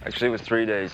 Actually, it was 3 days.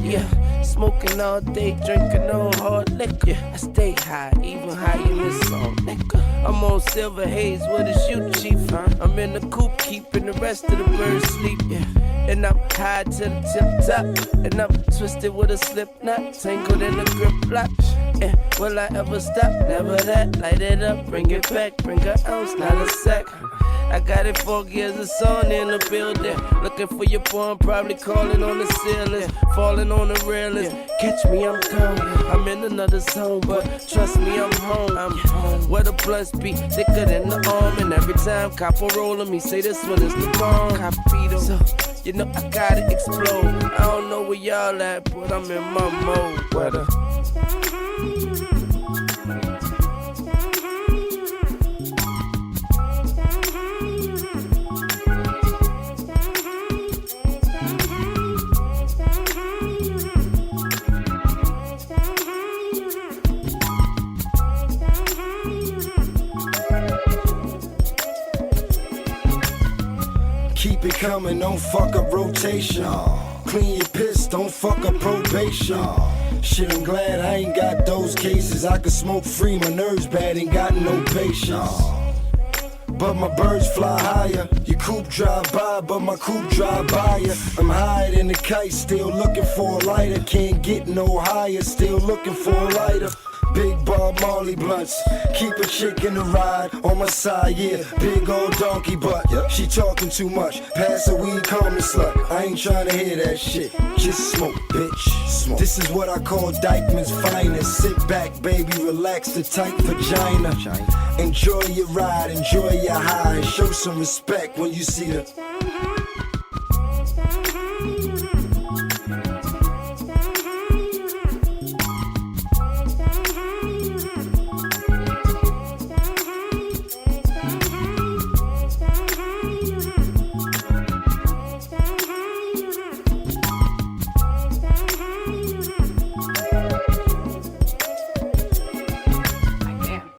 Yeah, smoking all day, drinking no hard liquor. I stay high, even higher than this song, nigga. I'm on silver haze, what is you, chief? I'm in the coop, keeping the rest of the birds sleep. Yeah, and I'm high to the tip top, and I'm twisted with a slip knot, tangled in the grip lock. Yeah, will I ever stop? Never that. Light it up, bring it back, bring an ounce, not a sack. I got it 4 gears of sun in the building. Looking for your boy, I'm probably calling on the ceiling. Falling on the railings. Catch me, I'm coming. I'm in another zone, but trust me, I'm home. I'm home. Where the blunts be thicker than the arm. And every time copper rolling me, say this one is the bomb. Capito. So, you know I gotta explode. I don't know where y'all at, but I'm in my mode. Weather. Keep it coming, don't fuck up rotation. Clean your piss, don't fuck up probation. Shit, I'm glad I ain't got those cases. I can smoke free, my nerves bad, ain't got no patience. But my birds fly higher. Your coupe drive by, but my coupe drive by ya. I'm higher than the kite, still looking for a lighter. Can't get no higher, still looking for a lighter. Big Bob Marley blunts, keep a chick in the ride on my side, yeah. Big old donkey butt, she talking too much. Pass a weed, call me slut. I ain't trying to hear that shit. Just smoke, bitch. Smoke. This is what I call Dykeman's finest. Sit back, baby, relax the tight vagina. Enjoy your ride, enjoy your high. Show some respect when you see the